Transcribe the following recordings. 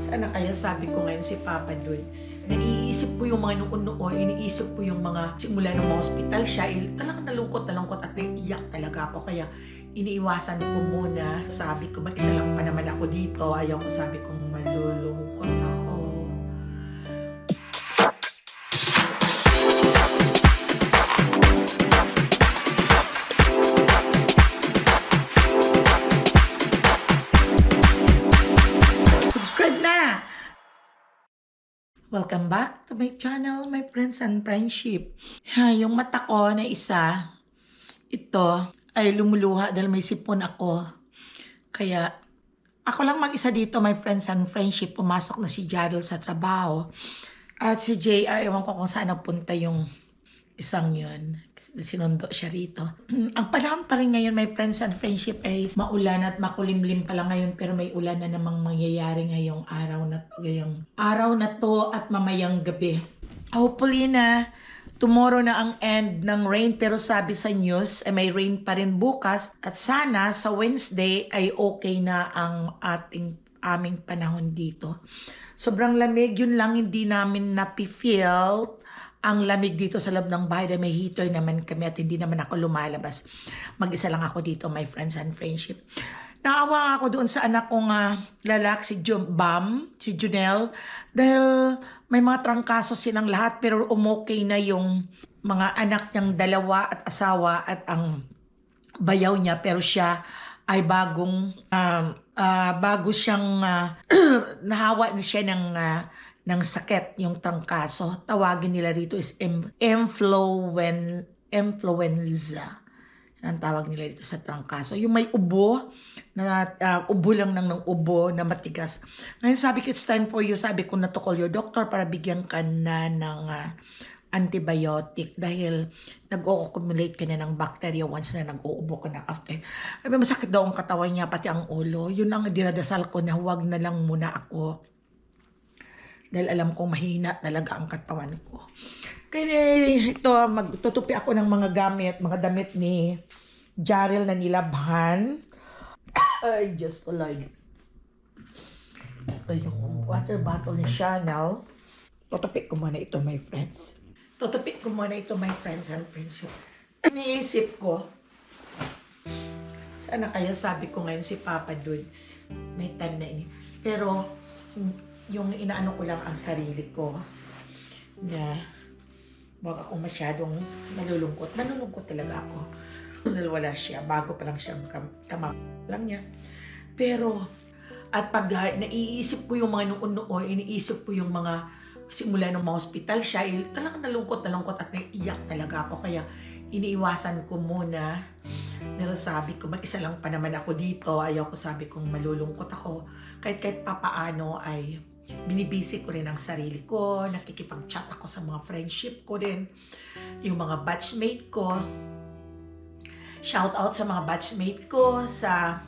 Sana kaya sabi ko ngayon si Papa Dudes. Naiisip ko yung mga noon-noon, iniisip ko yung mga simula ng hospital siya. Talagang nalungkot at naiiyak talaga ako. Kaya iniiwasan ko muna. Sabi ko, mag-isa lang pa naman ako dito. Ayaw ko, sabi kong malulungkot ako. Welcome back to my channel, my friends and friendship. Yung mata ko na isa, ito ay lumuluha dahil may sipon ako. Kaya ako lang mag-isa dito, my friends and friendship. Pumasok na si Jarrell sa trabaho. At si JR, ewan ko kung saan nagpunta yung isang yun. Sinundo siya rito. Ang panahon pa rin ngayon, my friends and friendship, ay maulan at makulimlim pa lang ngayon. Pero may ulan na namang mangyayari ngayong araw na to at mamayang gabi. Hopefully na tomorrow na ang end ng rain. Pero sabi sa news, may rain pa rin bukas. At sana sa Wednesday ay okay na ang aming panahon dito. Sobrang lamig, yun lang hindi namin napi-feel ang lamig dito sa loob ng bahay dahil may heater naman kami at hindi naman ako lumalabas. Mag-isa lang ako dito, my friends and friendship. Naawa ako doon sa anak kong lalaki, si Junel, dahil may mga trangkaso silang lahat pero umokay na yung mga anak niyang dalawa at asawa at ang bayaw niya, pero siya ay bago siyang nahawa na siya ng sakit, yung trangkaso. Tawagin nila rito is influenza. Ang tawag nila dito sa trangkaso. Yung may ubo, ubo lang ng ubo na matigas. Ngayon sabi ko, it's time for you. Sabi ko na to call your doctor para bigyan ka na ng antibiotic dahil nag-o-accumulate ka na ng bacteria once na nag-uubo ka na after. Masakit daw ang katawan niya, pati ang ulo. Yun ang dinadasal ko na huwag na lang muna ako. Dahil alam kong mahina talaga ang katawan ko. Kaya ito, magtutupi ako ng mga damit ni Jarrell na nilabhan. Ay, just ko like. Ito yung water bottle ni Chanel. Tutupi ko muna ito, my friends. And friends. Iniisip ko, sana kaya sabi ko ngayon si Papa Dudes. May time na ini. Pero, yung inaano ko lang ang sarili ko na baka kung masyadong malulungkot talaga ako dahil wala siya, bago pa lang siya tama lang niya. Pero at pag naiisip ko yung mga noon, iniisip ko yung mga simula ng hospital siya, talagang nalungkot at naiiyak talaga ako. Kaya iniiwasan ko muna dahil sabi ko, mag-isa lang pa naman ako dito. Ayaw ko, sabi kong malulungkot ako. Kahit papaano ay binibisi ko rin ang sarili ko, nakikipag-chat ako sa mga friendship ko din, yung mga batchmate ko. Shout out sa mga batchmate ko sa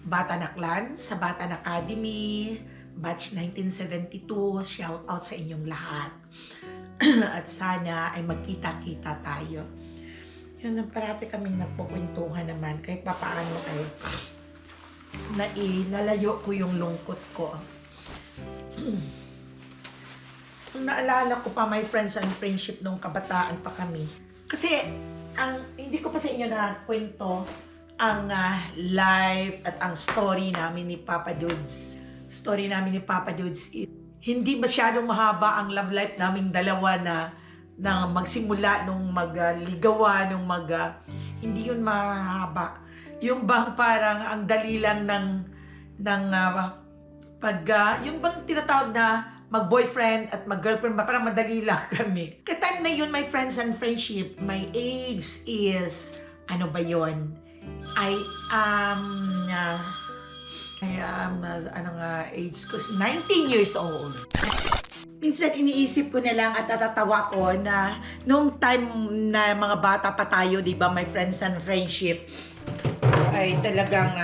Bata Naklan, sa Bata Academy, batch 1972. Shout out sa inyong lahat. At sana ay magkita-kita tayo. Yun, parati kaming nagpukwentuhan naman, kahit papaano ay nalalayo ko yung lungkot ko. Naalala ko pa, my friends and friendship, nung kabataan pa kami. Kasi, hindi ko pa sa inyo na kwento ang life at ang story namin ni Papa Dudes. Story namin ni Papa Dudes is, hindi masyadong mahaba ang love life naming dalawa na magsimula nung magligawa, hindi yun mahaba. Yung bang parang ang dali lang yung bang tinatawag na mag-boyfriend at mag-girlfriend, parang madali lang kami. Kaya time na yun, my friends and friendship, my age is, ano ba yun? I am, age ko is 19 years old. Minsan iniisip ko na lang at natatawa ko na nung time na mga bata pa tayo, di ba, my friends and friendship, ay talagang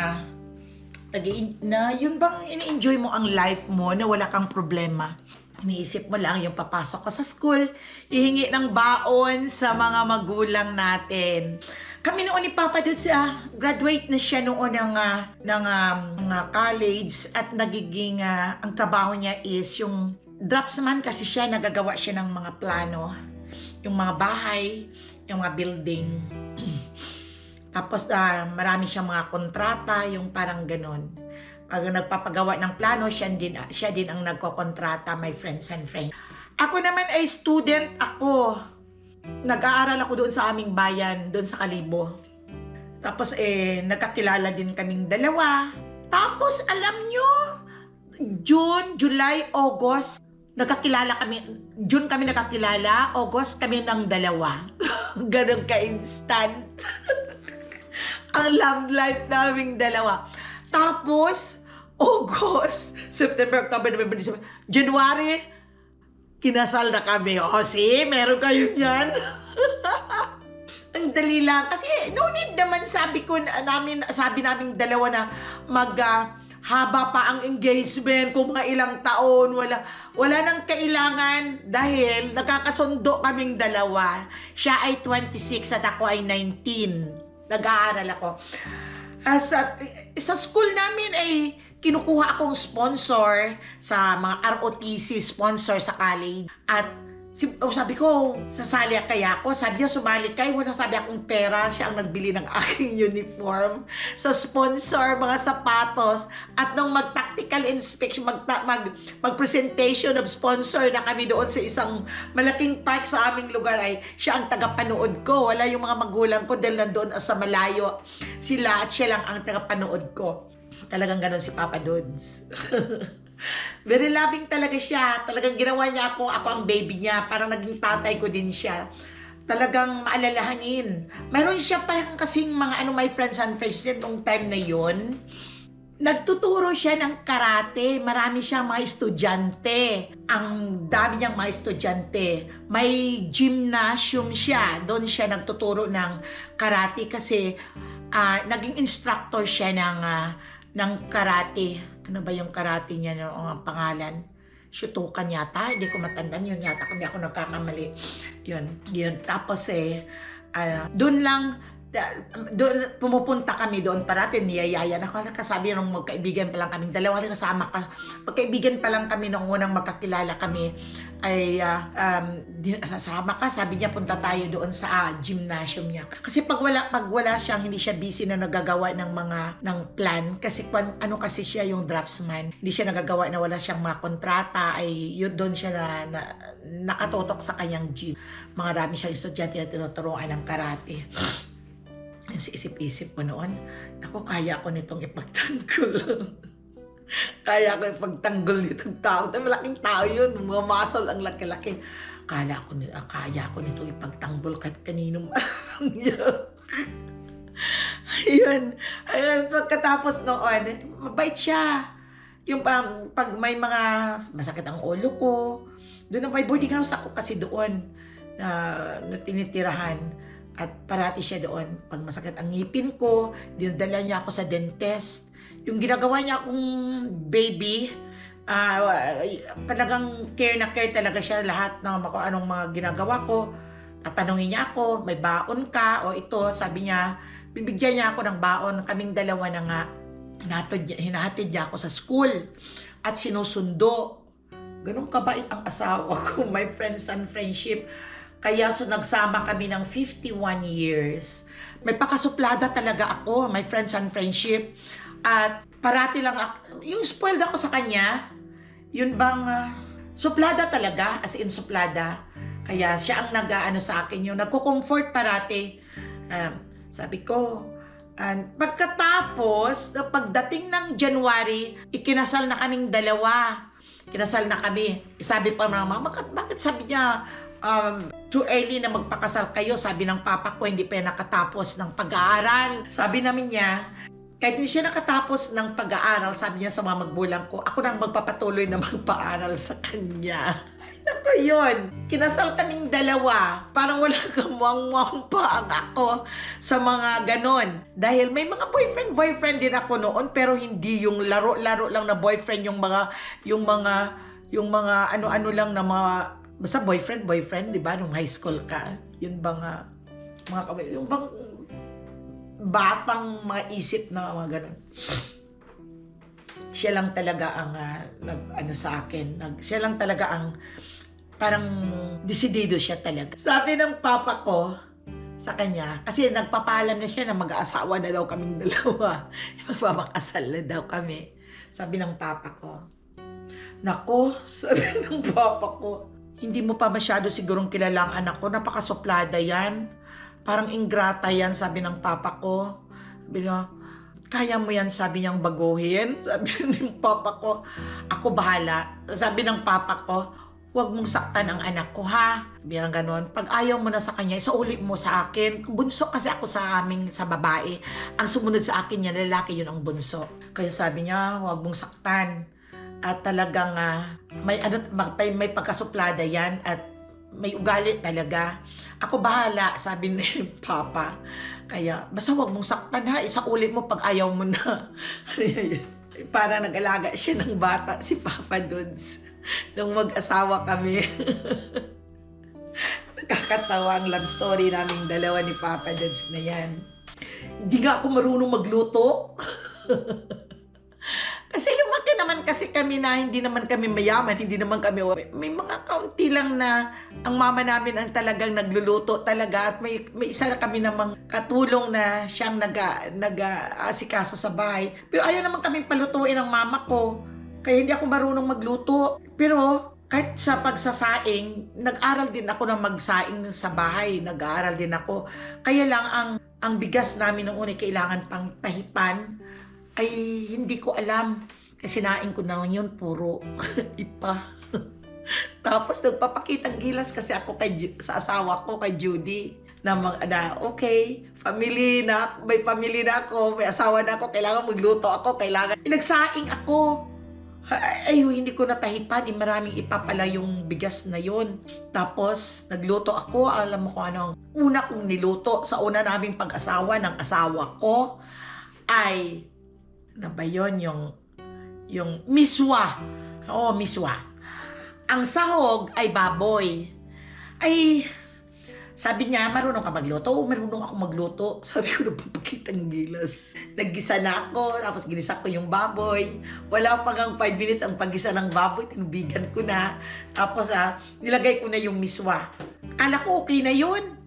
yun bang ini-enjoy mo ang life mo na wala kang problema. Iniisip mo lang yung papasok ka sa school, ihingi ng baon sa mga magulang natin. Kami noon ni Papa Dudes, graduate na siya noon ng college at nagiging, ang trabaho niya is yung draftsman kasi siya, nagagawa siya ng mga plano, yung mga bahay, yung mga building. Tapos marami siyang mga kontrata, yung parang ganon. Pag nagpapagawa ng plano, siya din ang nagkokontrata, my friends and friends. Ako naman ay student ako. Nag-aaral ako doon sa aming bayan, doon sa Kalibo. Tapos nagkakilala din kaming dalawa. Tapos alam nyo, June, July, August, nagkakilala kami. June kami nagkakilala, August kami ng dalawa. Ganun ka-instant. Ang love life naming dalawa. Tapos, August, September, October, November, December, January, kinasal na kami. O, see, meron kayo yan. Ang dali lang. Kasi, no need naman, sabi namin dalawa na haba pa ang engagement, kung mga ilang taon, wala nang kailangan dahil nagkakasundo kaming dalawa. Siya ay 26 at ako ay 19. Nag-aaral ako. Sa school namin ay kinukuha akong sponsor sa mga ROTC sponsor sa college. At sabi ko, sasali kaya ako. Sabi niya, sumali kayo. Wala, sabi akong pera. Siya ang nagbili ng aking uniform. Sa sponsor, mga sapatos. At nung mag-tactical inspection, mag-presentation of sponsor na kami doon sa isang malaking park sa aming lugar, ay siya ang tagapanood ko. Wala yung mga magulang ko dahil nandoon sa malayo sila at siya lang ang tagapanood ko. Talagang ganon si Papa Dudes. Very loving talaga siya. Talagang ginawa niya ako ang baby niya. Parang naging tatay ko din siya. Talagang maalalahanin. Mayroon siya pa kasing mga my friends and friends nung time na yon. Nagtuturo siya ng karate. Marami siyang mga estudyante. Ang dami niyang mga estudyante. May gymnasium siya. Doon siya nagtuturo ng karate kasi naging instructor siya ng karate. Ano ba yung karate niya? Ang pangalan? Shutokan yata. Hindi ko matandaan yun yata. Kami ako nagkakamali. Yun. Tapos doon lang, doon pumupunta kami doon parati, niyayayan ako. Nakasabi nung magkaibigan pa lang kaming dalawa, kasama ka. Magkaibigan pa lang kami nung unang magkakilala kami ay sasama ka. Sabi niya, punta tayo doon sa gymnasium niya. Kasi pag wala siyang, hindi siya busy na nagagawa ng plan. Kasi kasi siya yung draftsman. Hindi siya nagagawa na wala siyang mga kontrata. Ay yun doon siya na nakatotok sa kanyang gym. Marami siyang estudyante na tinuturuan ng karate. Isip-isip ko noon, ako, kaya ko nitong ipagtanggol. Kaya ko ipagtanggol nitong tao. Malaking tao yun, mga muscle ang laki-laki. Kaya ko nitong ipagtanggol kahit kaninong Ayun. Pagkatapos noon, mabait siya. Yung pag may mga masakit ang ulo ko, doon ang may boarding house ako kasi doon na tinitirahan. At parati siya doon. Pag masakit ang ngipin ko, dinadala niya ako sa dentist. Yung ginagawa niya akong baby, talagang care na care talaga siya lahat ng anong mga ginagawa ko. Tatanungin niya ako, may baon ka? O ito, sabi niya, bibigyan niya ako ng baon. Kaming dalawa na nga, hinahatid niya ako sa school. At sinusundo. Ganun kabait ang asawa ko, my friends and friendship. Kaya nagsama kami ng 51 years. May pakasuplada talaga ako, my friends and friendship. At parati lang yung spoiled ako sa kanya, yun bang suplada talaga, as in suplada. Kaya siya ang nag-aano sa akin, yung nagko-comfort parati. Sabi ko, pagkatapos, pagdating ng January, ikinasal na kaming dalawa. Kinasal na kami. Sabi pa mga mama, bakit sabi niya, too early na magpakasal kayo, sabi ng papa ko, hindi pa nakatapos ng pag-aaral. Sabi namin niya, kahit hindi siya nakatapos ng pag-aaral, sabi niya sa mga magulang ko, ako nang magpapatuloy na magpa-aral sa kanya. Naku yun, kinasal kaming dalawa. Parang wala kamuang-muang pa ang ako sa mga ganon. Dahil may mga boyfriend din ako noon, pero hindi yung laro-laro lang na boyfriend, yung mga ano-ano lang na mga basta boyfriend, di ba? Nung high school ka, yun bang, yung bang batang mga isip na mga ganun. Siya lang talaga ang nag-ano sa akin. Siya lang talaga ang parang desidido siya talaga. Sabi ng papa ko sa kanya, kasi nagpapalam na siya na mag-aasawa na daw kaming dalawa. Magpapakasal na daw kami. Sabi ng papa ko, nako, sabi ng papa ko, hindi mo pa masyado sigurong kilala ang anak ko, napakasuplada yan. Parang ingrata yan, sabi ng papa ko. Sabi niya, kaya mo yan, sabi niyang baguhin. Sabi ng papa ko, ako bahala. Sabi ng papa ko, huwag mong saktan ang anak ko, ha? Sabi ng ganon. Pag ayaw mo na sa kanya, isauli mo sa akin. Bunso kasi ako sa babae. Ang sumunod sa akin yan, lalaki yun ang bunso. Kaya sabi niya, huwag mong saktan. At talagang may pagkasuplada yan at may ugali talaga. Ako bahala, sabi ni Papa. Kaya, basta huwag mong saktan, ha? Isaulit mo pag ayaw mo na. Para nag-alaga siya ng bata, si Papa Dudes. Nung mag-asawa kami. Nakakatawa ang love story naming dalawa ni Papa Dudes na yan. Hindi nga ako marunong magluto. Kasi lumaki naman kasi kami na hindi naman kami mayaman, hindi naman kami, may mga kaunti lang na ang mama namin ang talagang nagluluto talaga at may isa na kami namang katulong na siyang nag-asikaso sa bahay. Pero ayaw naman kaming palutuin ng mama ko, kaya hindi ako marunong magluto. Pero kahit sa pagsasaing, nag-aral din ako na magsaing sa bahay, nag-aaral din ako. Kaya lang ang bigas namin noong una kailangan pang tahipan, ay hindi ko alam. Kasi nain ko na lang yun, puro ipa. Tapos nagpapakitang gilas kasi ako sa asawa ko, kay Judy. Na okay, may family na ako, may asawa na ako, kailangan magluto ako, kailangan. Nagsaing ako. Ay, hindi ko natahipan. Maraming ipa pala yung bigas na yun. Tapos, nagluto ako. Alam mo kung ano ang una kong niluto sa una naming pag-asawa ng asawa ko ay na ba yun? Yung miswa. Oo, miswa. Ang sahog ay baboy. Ay, sabi niya, marunong ka magluto? Oo, marunong ako magluto. Sabi ko, nagpapakitang gilas. Naggisa na ako, tapos ginisa ko yung baboy. Wala pa ngang 5 minutes ang paggisa ng baboy, tinubigan ko na. Tapos, nilagay ko na yung miswa. Akala ko okay na yun.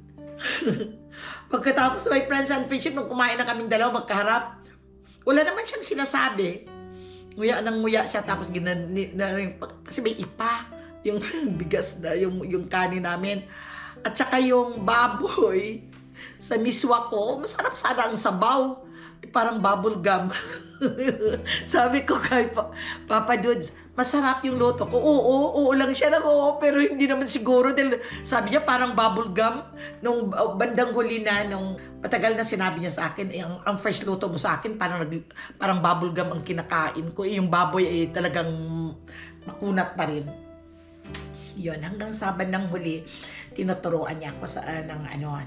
Pagkatapos, my friends and friendship, nung kumain na kaming dalawa, magkaharap, wala naman siyang sinasabi. Nguya nang nguya siya, tapos kasi may ipa, yung bigas na, yung kanin namin. At saka yung baboy, sa miswa ko, masarap sana ang sabaw. Parang bubble gum. Sabi ko kay Papa Dudes, masarap yung luto ko. Oo lang siya ng oo, pero hindi naman siguro dahil sabi niya parang bubble gum. Nung bandang huli na, nung matagal na sinabi niya sa akin, ang first luto mo sa akin, parang bubble gum ang kinakain ko. Yung baboy ay talagang makunat pa rin. Yun, hanggang sa bandang huli, tinuturuan niya ako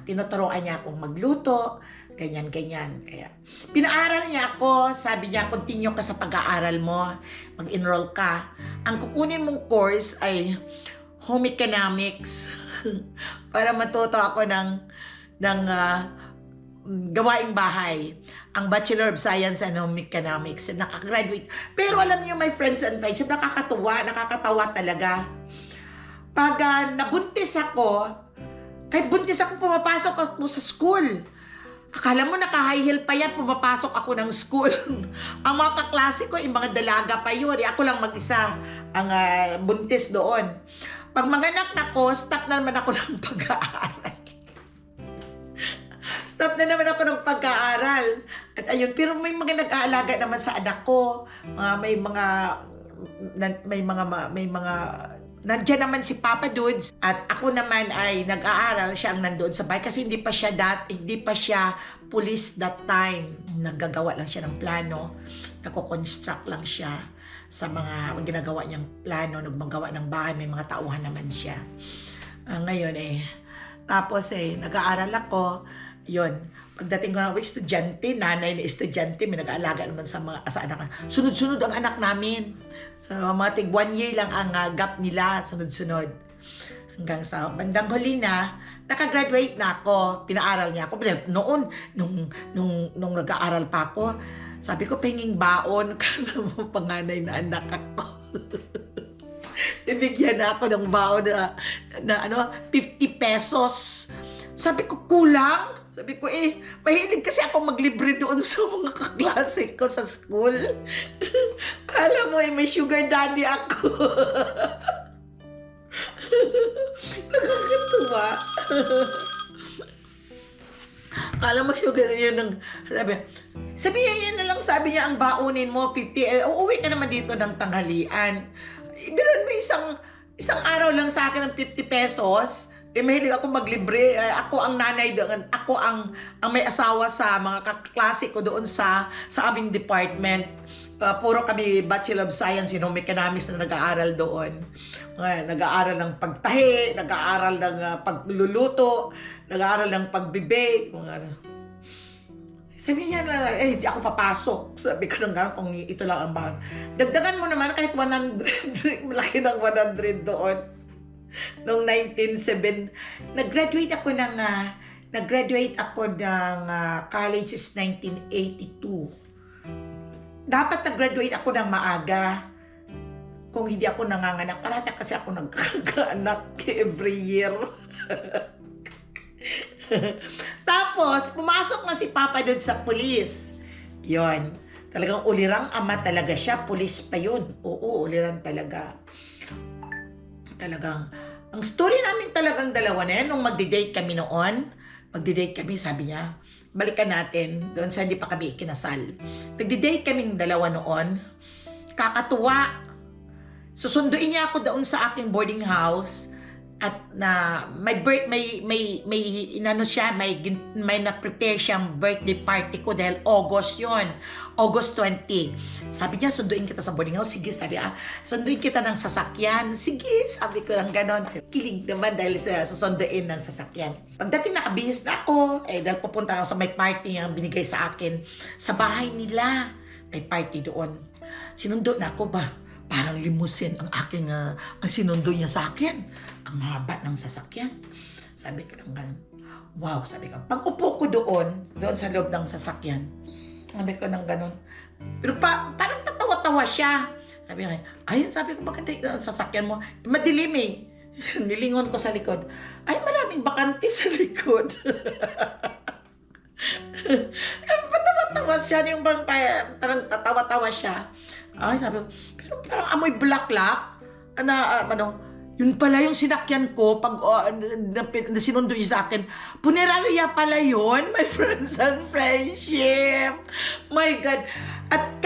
tinuturuan niya akong magluto, ganyan. Kaya, pinaaral niya ako, sabi niya, continue ka sa pag-aaral mo, mag-enroll ka. Ang kukunin mong course ay home economics, para matuto ako ng gawaing bahay. Ang Bachelor of Science and Home Economics, nakagraduate. Pero alam niyo, my friends and friendship, nakakatawa talaga. Pag nabuntis ako, kahit buntis ako, pumapasok ako sa school. Akala mo naka-high heel pa yan, pumapasok ako ng school. Ang mga kaklase ko, yung mga dalaga pa yun. Ako lang mag-isa ang buntis doon. Pag manganak na ko, stop na naman ako ng pag-aaral. Stop na naman ako ng pag-aaral. At ayun, pero may mga nag-aalaga naman sa anak ko. May mga nandiyan naman si Papa Dudes at ako naman ay nag-aaral, siya ang nandoon sa bahay kasi hindi pa siya police that time. Naggagawa lang siya ng plano, nagko-construct lang siya sa mga ginagawa niyang plano, nagmagawa ng bahay, may mga tauhan naman siya. Ngayon tapos nag-aaral ako, yun. Pagdating ko ng estudyante, nanay na estudyante, may nag-aalaga naman sa anak. Sunod-sunod ang anak namin. So, mga tig 1 year lang ang gap nila, sunod-sunod. Hanggang sa bandang huli na, nakagraduate na ako. Pinaaral niya ako. Noon, nung nag-aaral pa ako, sabi ko, penging baon. Kala mo, panganay na anak ako. Bibigyan na ako ng baon na 50 pesos. Sabi ko, kulang? Sabi ko, mahilig kasi ako maglibre doon sa mga kaklase ko sa school. Kala mo, may sugar daddy ako. Nakakatuwa. Kala mo sugar yun ng sabi niya yan na lang, sabi niya ang baonin mo 50, uuwi ka naman dito ng tanghalian. Ibiran mo isang araw lang sa akin ng 50 pesos. Mahilig ako maglibre. Ako ang nanay doon. Ako ang may asawa sa mga kaklase ko doon sa aming department. Puro kami Bachelor of Science in Home Economics na nag-aaral doon. Nag-aaral ng pagtahi, nag-aaral ng pagluluto, nag-aaral ng pagbibake. Sabi niya na, di ako papasok. Sabi ko nang gano'n, kung ito lang ang bahan. Dagdagan mo naman kahit 100. Malaki ng 100 doon. Noong 1970, nag-graduate ako ng college is 1982. Dapat nag-graduate ako ng maaga. Kung hindi ako nanganganak, parata kasi ako nagkakaanak every year. Tapos, pumasok na si Papa doon sa pulis. Yon. Talagang ulirang ama talaga siya. Pulis pa yun. Oo, ulirang talaga. Talagang, ang story namin talagang dalawa na yan, nung magdi-date kami noon, sabi niya, balikan natin, doon sa hindi pa kami ikinasal. Nagdi-date kaming dalawa noon, kakatuwa. Susunduin niya ako doon sa aking boarding house, at na may na-prepare siyang birthday party ko dahil August yon, August 20. Sabi niya, sunduin kita sa boarding house. Sige, sabi, sunduin kita ng sasakyan. Sige, sabi ko lang ganon. Kilig naman dahil susunduin ng sasakyan. Pagdating nakabihis na ako, dahil pupunta ako sa may party nga binigay sa akin sa bahay nila. May party doon. Sinundo na ako ba? Parang limousine ang aking, ang sinundo niya sa akin. Ang haba ng sasakyan. Sabi ko lang ganun. Wow, sabi ko. Pag upo ko doon sa loob ng sasakyan, sabi ko lang ganun. Pero parang tatawa-tawa siya. Sabi ko, ayun, sabi ko, bakit ang sasakyan mo? Madilim eh. Nilingon ko sa likod. Ay, maraming bakante sa likod. Patawa-tawa siya. Yung parang tatawa-tawa siya. Ay, sabi ko, pero parang amoy bulaklak. Yun pala yung sinakyan ko pag na sinundo niya sa akin. Punerarya pala yun, my friends and friendship. My God. At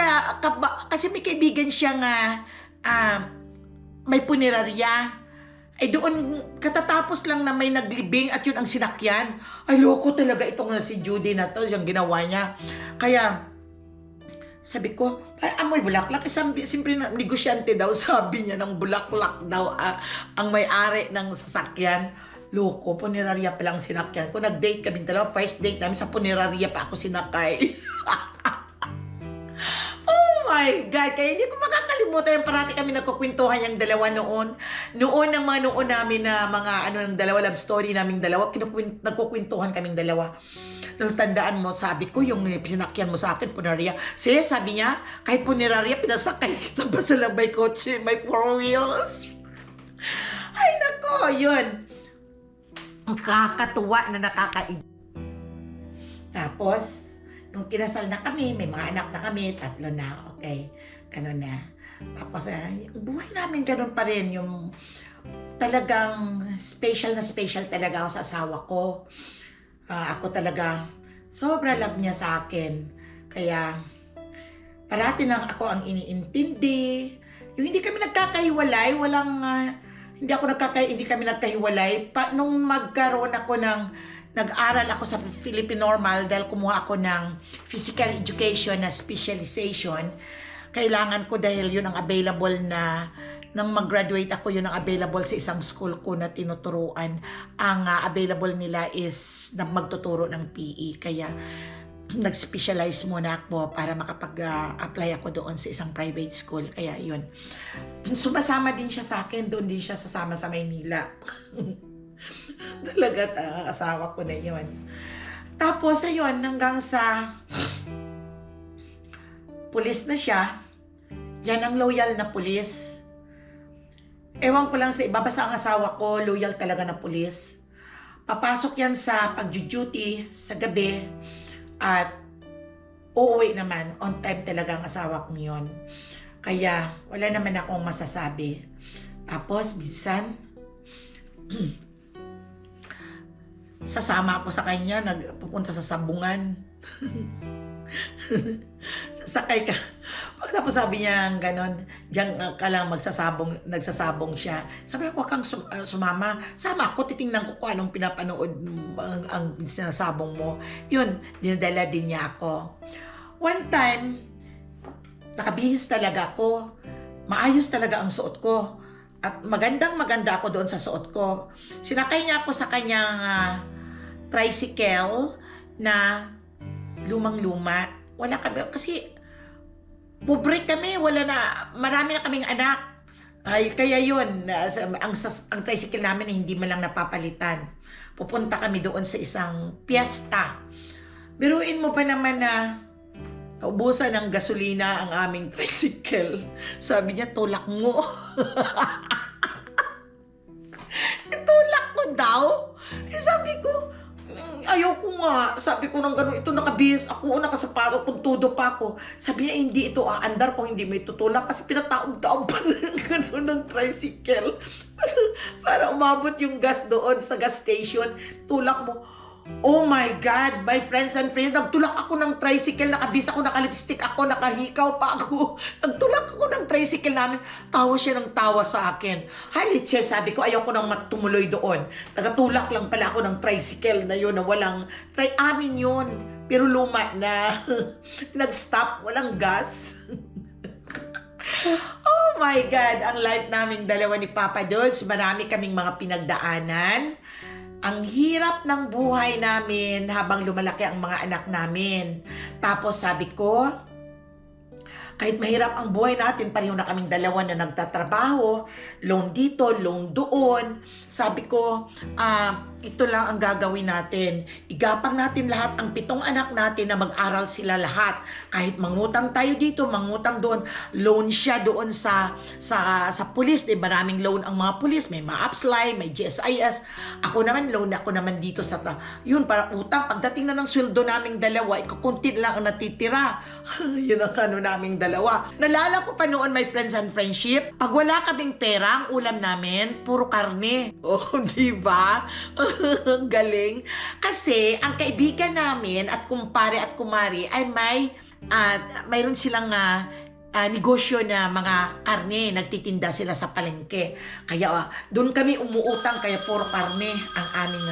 kasi may kaibigan siya nga may punerarya. Ay doon, katatapos lang na may naglibing at yun ang sinakyan. Ay, loko talaga itong si Judy na to, yung ginawa niya. Kaya, sabi ko, amoy bulaklak. Siyempre, negosyante daw, sabi niya, ng bulaklak daw ang may-ari ng sasakyan. Loko, punerarya pa lang sinakyan ko. Nag-date kami dalawa. First date namin sa punerarya pa ako sinakay. Oh my God! Kaya hindi ko makakalimutan yung parati kami nagkukwentuhan yung dalawa noon. Noon namin na mga ng dalawa, love story naming dalawa, nagkukwentuhan kaming dalawa. Tandaan mo, sabi ko, yung pinakyan mo sa akin, punerarya. Sabi niya, kahit punerarya, pinasakay kita ba sa may kotse, may 4 wheels? Ay, nako, yun. Ang kakatuwa na nakakain. Tapos, nung kinasal na kami, may mga anak na kami, 3 na, okay, ganun na. Tapos, yung buhay namin ganun pa rin, yung talagang special na special talaga ako sa asawa ko. Ako talaga, sobra love niya sa akin. Kaya, parati lang ako ang iniintindi. Yung hindi kami nagkakahiwalay, hindi kami nagkahiwalay. Nung magkaroon ako nag-aral ako sa Philippine Normal dahil kumuha ako ng physical education na specialization. Kailangan ko dahil yun ang available na nang mag-graduate ako, yun ang available sa isang school ko na tinuturuan. Ang available nila is na magtuturo ng PE. Kaya nag-specialize muna ako para makapag-apply ako doon sa isang private school. Kaya yun. Sumasama din siya sa akin. Doon din siya sasama sa Maynila. Talaga, asawa ko na yun. Tapos, ayun, hanggang sa pulis na siya. Yan ang loyal na pulis. Ewan ko lang sa iba, basta ang asawa ko, loyal talaga na pulis. Papasok yan sa pag-duty sa gabi at uuwi naman. On time talaga ang asawa kong yun. Kaya wala naman akong masasabi. Tapos minsan, sasama ako sa kanya, nagpupunta sa sabungan. Sasakay ka. Tapos sabi niya ganon, diyan ka lang nagsasabong siya. Sabi ko, wag kang sumama. Sama ako, titingnan ko kung anong pinapanood ang sinasabong mo. Yun, dinadala din niya ako. One time, nakabihis talaga ako. Maayos talaga ang suot ko. At magandang-maganda ako doon sa suot ko. Sinakay niya ako sa kanyang tricycle na lumang-luma. Wala kami, kasi pobre kami, marami na kaming anak. Ay, kaya yun, ang tricycle namin hindi man lang napapalitan. Pupunta kami doon sa isang piyesta. Biruin mo ba naman na naubusan ng gasolina ang aming tricycle? Sabi niya, tulak mo. Tulak ko daw? Sabi ko, ayaw ko nga. Sabi ko nang gano'n, ito nakabihis ako, nakasapato, puntudo pa ako. Sabi niya, hindi ito aandar kung hindi may tutulak kasi pinataob-taob pa ng gano'n ng tricycle. Para umabot yung gas doon sa gas station, tulak mo. Oh my God, my friends and friends, nagtulak ako ng tricycle, nakabis ako, nakalipstick ako, nakahikaw pa ako. Nagtulak ako ng tricycle namin. Tawa siya ng tawa sa akin. Halitse, sabi ko, ayaw ko nang matumuloy doon. Tagatulak lang pala ako ng tricycle na yun, na walang, amin yun, pero luma na. Nag-stop, walang gas. Oh my God, ang life naming dalawa ni Papa Dodge, marami kaming mga pinagdaanan. Ang hirap ng buhay namin habang lumalaki ang mga anak namin. Tapos sabi ko, kahit mahirap ang buhay natin, pareho na kaming dalawa na nagtatrabaho, loan dito, loan doon. Sabi ko, ito lang ang gagawin natin. Igapang natin lahat ang 7 anak natin na mag-aral sila lahat. Kahit mangutang tayo dito, mangutang doon, loan siya doon sa pulis. Maraming loan ang mga pulis. May MAAPSLAI, may GSIS. Ako naman, loan ako naman dito sa yun, para utang. Pagdating na ng sweldo naming dalawa, ikakunti lang ang natitira. Yun ang ano naming dalawa. Nalala ko pa noon, my friends and friendship, pag wala kaming pera, ang ulam namin, puro karne. Oh, di ba? Ang galing. Kasi, ang kaibigan namin at kumpare at kumari ay mayroon silang negosyo na mga karne. Nagtitinda sila sa palengke. Kaya, doon kami umuutang, kaya puro karne ang aming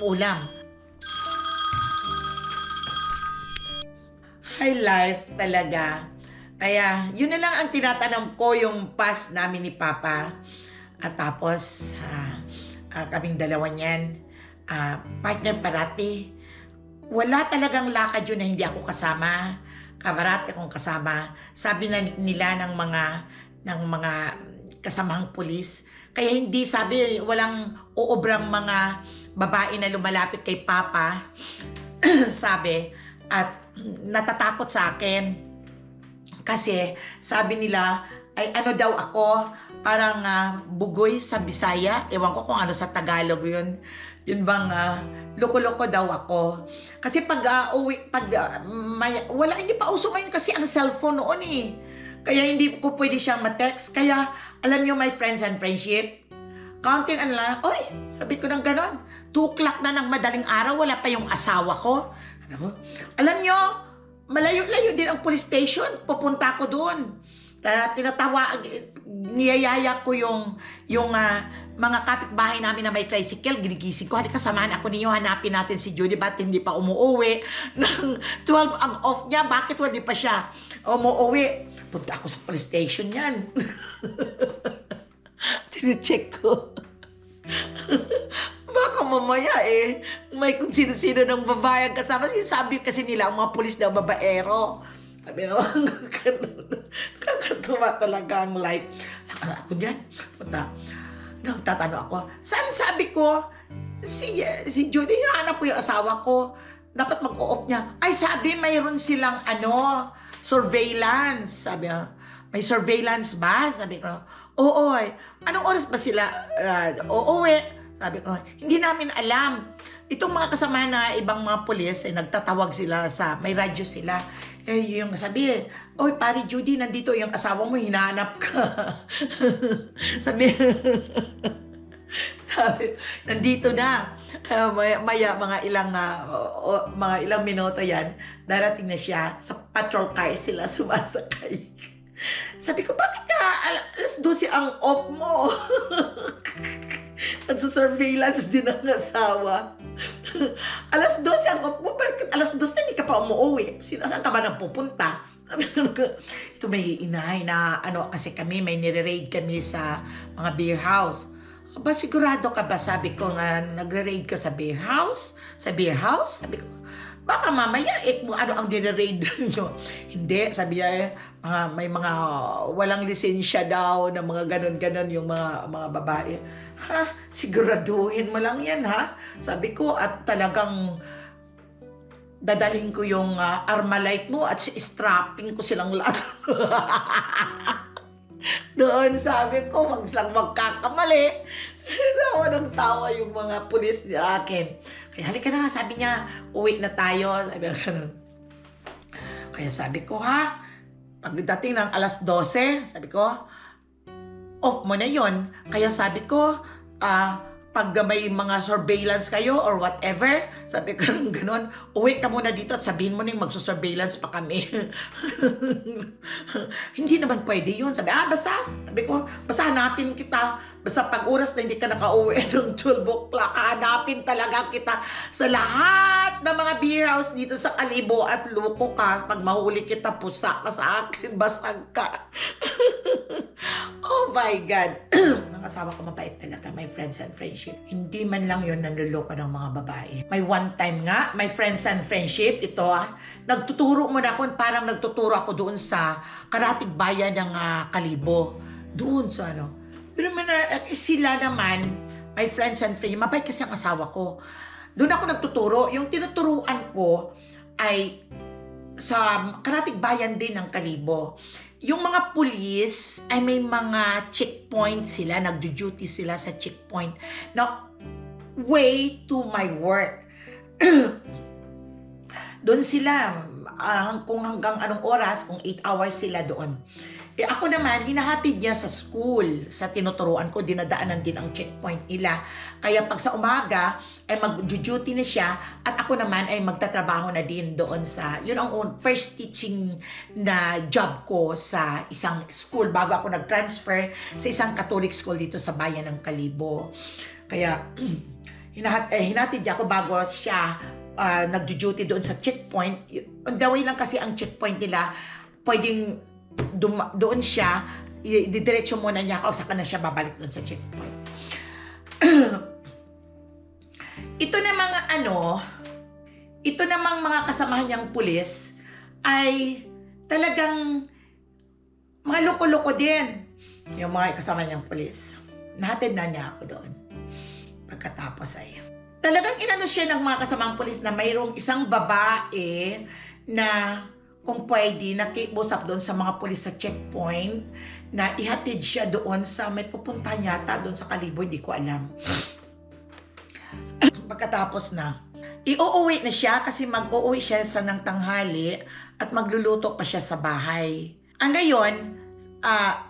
ulam. High life talaga. Kaya, yun na lang ang tinatanong ko, yung past namin ni Papa. At tapos, kaming dalawa niyan, partner parati. Wala talagang lakad yun na hindi ako kasama. Kabarati akong kasama. Sabi na nila ng mga kasamahang pulis. Kaya hindi, sabi, walang uobrang mga babae na lumalapit kay Papa. Sabi, at natatakot sa akin kasi sabi nila ay ano daw ako, parang bugoy sa Bisaya, ewan ko kung ano sa Tagalog yun bang loko-loko daw ako kasi pag wala, hindi pa uso ngayon kasi ang cellphone noon kaya hindi ko pwede siyang ma-text. Kaya alam niyo, my friends and friendship, counting oy, sabi ko ng ganon, 2 o'clock na ng madaling araw, wala pa yung asawa ko. Alam nyo, malayo-layo din ang police station. Pupunta ako doon. Niyayaya ko yung mga kapitbahay namin na may tricycle. Ginigising ko, halika samahan ako ninyo, hanapin natin si Judy. Ba't hindi pa umuwi? Nang 12 ang off niya, bakit hindi pa siya umuwi? Punta ako sa police station yan. Tine-check ko. Baka baka mamaya may kung sino-sino ng babae ang kasama. Sabi kasi nila, ang mga pulis daw babaero. Sabi naman, kakatuwa talaga ang life. Lakala ako dyan. Punta, nagtatanong ako, saan sabi ko, si Judy, hinahanap ko yung asawa ko. Dapat mag-o-off niya. Ay, sabi, mayroon silang surveillance. Sabi niya, may surveillance ba? Sabi ko, oo. Anong oras ba sila uuwi? Sabi ko, hindi namin alam. Itong mga kasama na ibang mga pulis, nagtatawag sila may radyo sila. Yung sabi, oy, pare Judy, nandito yung asawa mo, hinahanap ka. sabi, nandito na. Maya mga ilang minuto yan, darating na siya. Sa patrol car sila sumasakay. Sabi ko, bakit ka alas 12 ang off mo? Nagsa-surveillance din ang asawa. Alas 12 ang off mo, bakit alas 12 na hindi ka pa umuwi? Saan ka ba nang pupunta? Ito may inay na kasi kami, may nire-raid kami sa mga beer house. Aba, sigurado ka ba? Sabi ko nga, nagre-raid ka sa beer house? Sa beer house? Sabi ko, baka mamaya, mo ano ang nire-raid nyo? Hindi, sabi niya, may mga walang lisensya daw na mga ganon-ganon yung mga babae. Ha? Siguraduhin mo lang yan, ha? Sabi ko, at talagang dadalhin ko yung Armalite mo at strapping ko silang lahat. Doon sabi ko, magkakamali. Tawa ng tawa yung mga pulis ni akin. Kaya halika na, sabi niya, uwi na tayo. Sabi niya ganun. Kaya sabi ko, pagdating ng alas 12, sabi ko, off mo na yon. Kaya sabi ko, pag may mga surveillance kayo or whatever, sabi ko ng ganun, uwi ka muna dito at sabihin mo na yung magsusurveillance pa kami. Hindi naman pwede yun. Sabi ko, basta hanapin kita. Basta pag oras na hindi ka nakauwi ng 12 o'clock, hanapin talaga kita sa lahat ng mga beer house dito sa Kalibo at luko ka. Pag mahuli kita, pusa ka sa akin, basag ka. Oh my God. Ang asawa ko mabait talaga, my friends and friendship. Hindi man lang yun nanluloko ng mga babae. May one time nga, my friends and friendship, ito nagtuturo mo na ako, parang nagtuturo ako doon sa karatig bayan ng Kalibo. Doon sa Pero sila naman, my friends and friendship, mabait kasi ang asawa ko. Doon ako nagtuturo. Yung tinuturuan ko ay sa karatig bayan din ng Kalibo. Yung mga pulis ay may mga checkpoint sila, nagjo-duty sila sa checkpoint na way to my work. Doon sila, kung hanggang anong oras, kung 8 hours sila doon. Ako naman, hinahatid niya sa school, sa tinuturuan ko, dinadaanan din ang checkpoint nila. Kaya pag sa umaga, ay mag-duty na siya, at ako naman ay magtatrabaho na din doon yun ang first teaching na job ko sa isang school bago ako nag-transfer sa isang Catholic school dito sa bayan ng Kalibo. Kaya, hinatid niya ako bago siya nag-duty doon sa checkpoint. On the way lang kasi ang checkpoint nila, pwedeng doon siya, didiretso muna niya ako, saka na siya babalik doon sa checkpoint. Ito namang mga kasamahan niyang pulis ay talagang mga loko-loko din. Yung mga kasama niyang pulis. Nahatid na niya ako doon. Pagkatapos ay talagang inano siya ng mga kasamang pulis na mayroong isang babae na kung pwede, nakiusap doon sa mga pulis sa checkpoint na ihatid siya doon sa may pupunta yata doon sa Kalibo, hindi ko alam. Pagkatapos na, iuuwi na siya kasi mag-uuwi siya sa nang tanghali at magluluto pa siya sa bahay. Ang gayon,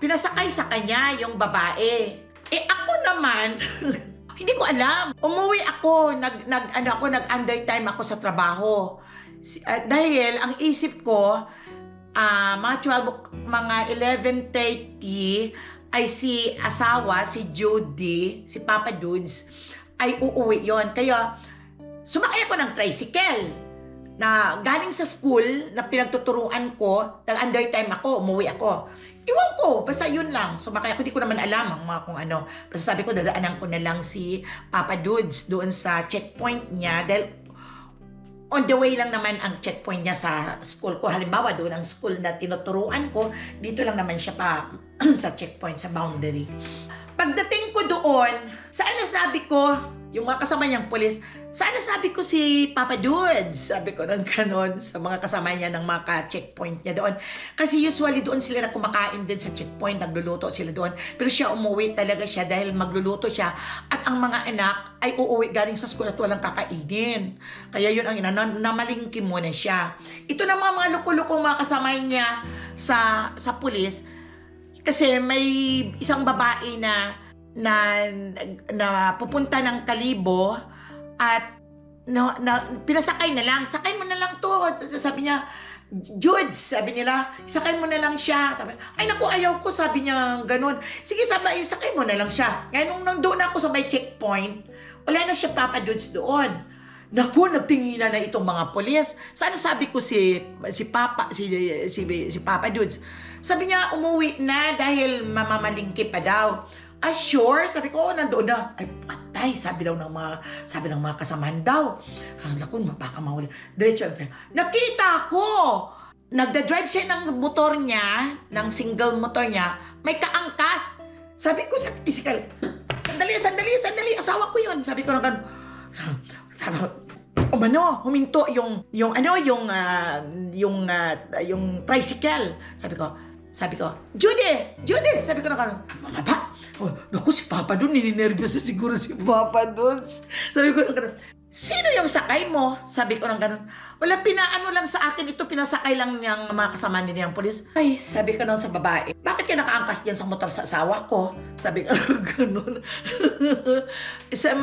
pinasakay sa kanya yung babae. Ako naman, hindi ko alam. Umuwi ako, nag-undertime ako sa trabaho. Dahil ang isip ko, mga 11:30 ay si asawa, si Judy, si Papa Dudes, ay uuwi yon. Kaya sumakay ako ng tricycle na galing sa school na pinagtuturuan ko, nag-undertime ako, umuwi ako. Iwan ko, basta yun lang. Sumakay ako, di ko naman alam ang mga kung ano. Basta sabi ko, dadaanan ko na lang si Papa Dudes doon sa checkpoint niya dahil on the way lang naman ang checkpoint niya sa school ko. Halimbawa, doon ang school na tinuturuan ko, dito lang naman siya pa sa checkpoint, sa boundary. Pagdating ko doon, saan nasabi ko, yung mga kasama niyang polis, saan nasabi ko si Papa Dudes? Sabi ko ng ganon sa mga kasama niya ng mga ka-checkpoint niya doon. Kasi usually doon sila na kumakain din sa checkpoint, nagluluto sila doon. Pero siya umuwi talaga siya dahil magluluto siya at ang mga anak ay uuwi galing sa school at walang kakainin. Kaya yun ang namalingki muna siya. Ito na mga loko-loko mga kasama niya sa pulis. Kasi may isang babae na pupunta ng Kalibo at pinasakay na lang. Sakay mo na lang to. Sabi niya, Jude, sabi nila, sakay mo na lang siya. Sabi, ay naku, ayaw ko, sabi niya ganun. Sige, sabi, sakay mo na lang siya. Ngayon, nung doon ako sa may checkpoint, wala na siya Papa Dudes doon. Naku, nagtinginan na itong mga polis. Sana sabi ko si Papa Dudes. Sabi niya, umuwi na dahil mamamalingki pa daw. Ah, sure? Sabi ko, nandoon na. Ay, patay. Sabi ng mga kasamahan daw. Naku, baka mawala. Diretso na tayo. Nakita ko! Nagda-drive siya ng motor niya, ng single motor niya, may kaangkas. Sabi ko sa physical, sandali, asawa ko yun. Sabi ko na gano'n, huminto yung tricycle. Sabi ko, Judy, sabi ko na gano'n, mamaba. Oh, naku, si Papa doon, nininervyos na siguro si Papa doon. Sabi ko na gano'n, sino yung sakay mo? Sabi ko na gano'n, wala, pinaano lang sa akin, ito pinasakay lang niyang mga kasama niyang polis. Ay, sabi ko noon sa babae, bakit ka nakaangkas diyan sa motor sa asawa ko? Sabi ko na gano'n.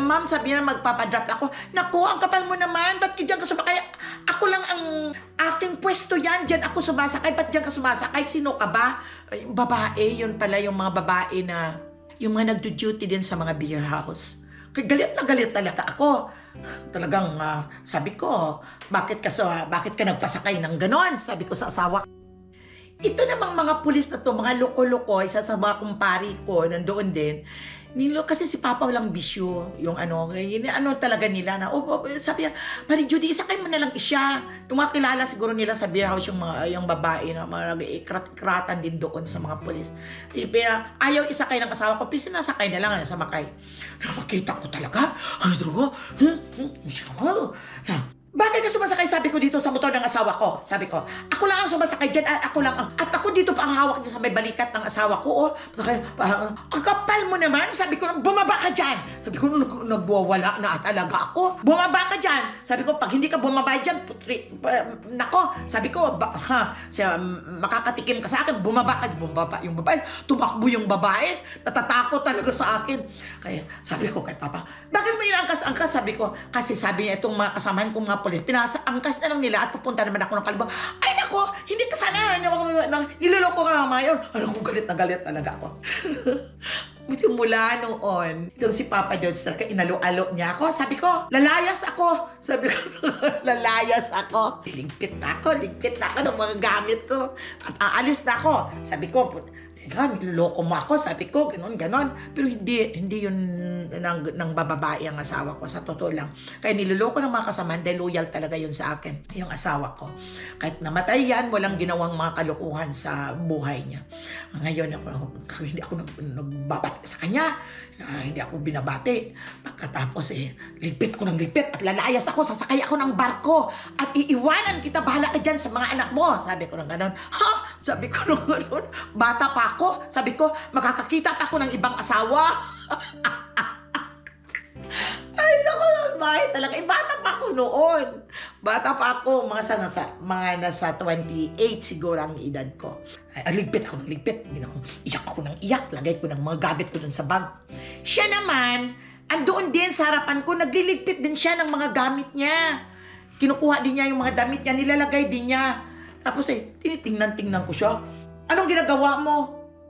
Ma'am, sabi niya magpapadrop ako. Naku, ang kapal mo naman, ba't ka diyan ka sumakay? Ako lang ang aking pwesto yan, diyan ako sumasakay, ba't diyan ka sumasakay? Sino ka ba? Ay, babae, yun pala yung mga babae na yung mga nagdo-duty din sa mga beer house. Kaya galit talaga ako. Talagang sabi ko, bakit ka nagpasakay ng ganon? Sabi ko sa asawa. Ito namang mga pulis na to, mga loko-loko, isa sa mga kumpari ko, nandoon din. Kasi si Papa walang bisyo, yung talaga nila na, sabi niya, Mari Judy, isakay mo na lang siya. Yung mga kilala siguro nila sa beer house, yung babae na mga nag-ikratan din doon sa mga pulis. Ayaw isakay ng asawa ko, pero sinasakay na lang, samakay. Makita ko talaga, ay, drugo, bakit ka sumasakay, sabi ko dito sa motor ng asawa ko? Sabi ko, ako lang ang sumasakay dyan, at ako dito pa ang hawak dyan sa may balikat ng asawa ko. Ang kapal mo naman, sabi ko, bumaba ka dyan. Sabi ko, nagwawala na talaga ako. Bumaba ka dyan. Sabi ko, pag hindi ka bumaba dyan, nako, sabi ko, makakatikim ka sa akin, bumaba ka. Bumaba yung babae, tumakbo yung babae, natatakot talaga sa akin. Kaya sabi ko kay Papa, bakit mo inangkas-angkas? Sabi ko, kasi sabi niya itong mga kasamahan kong mga polis, angkas na lang nila at pupunta naman ako ng Kalibo. Ay nako, hindi ka sana, niloloko ka naman yun. Ay nako, galit na galit talaga ako. Simula noon, itong si Papa Jones talaga inalo-alo niya ako. Sabi ko, lalayas ako. Sabi ko, lalayas ako. Ligpit na ako ng mga gamit ko. At aalis na ako. Sabi ko, niloloko mo ako. Sabi ko, ganon. Pero hindi yun nang bababae ang asawa ko. Sa totoo lang. Kaya niloloko ng mga kasamahan dahil loyal talaga yun sa akin. Yung asawa ko. Kahit namatay yan, walang ginawang mga kalukuhan sa buhay niya. Ngayon, hindi ako nagbabati sa kanya. Hindi ako binabati. Pagkatapos ligpit ko ng ligpit at lalayas ako, sasakay ako ng barko at iiwanan kita, bahala ka dyan sa mga anak mo. Sabi ko ng ganon. Ha? Sabi ko ng ganon. Bata pa ako. Sabi ko, makakakita pa ako ng ibang asawa. Ay, naku, bakit talaga? Bata pa ako noon. Bata pa ako, mga nasa 28 siguro ang edad ko. Ligpit ako ng ligpit. Iyak ako ng iyak. Lagay ko ng mga gamit ko dun sa bag. Siya naman, andoon din sa harapan ko, nagliligpit din siya ng mga gamit niya. Kinukuha din niya yung mga damit niya, nilalagay din niya. Tapos tinitingnan-tingnan ko siya. Anong ginagawa mo?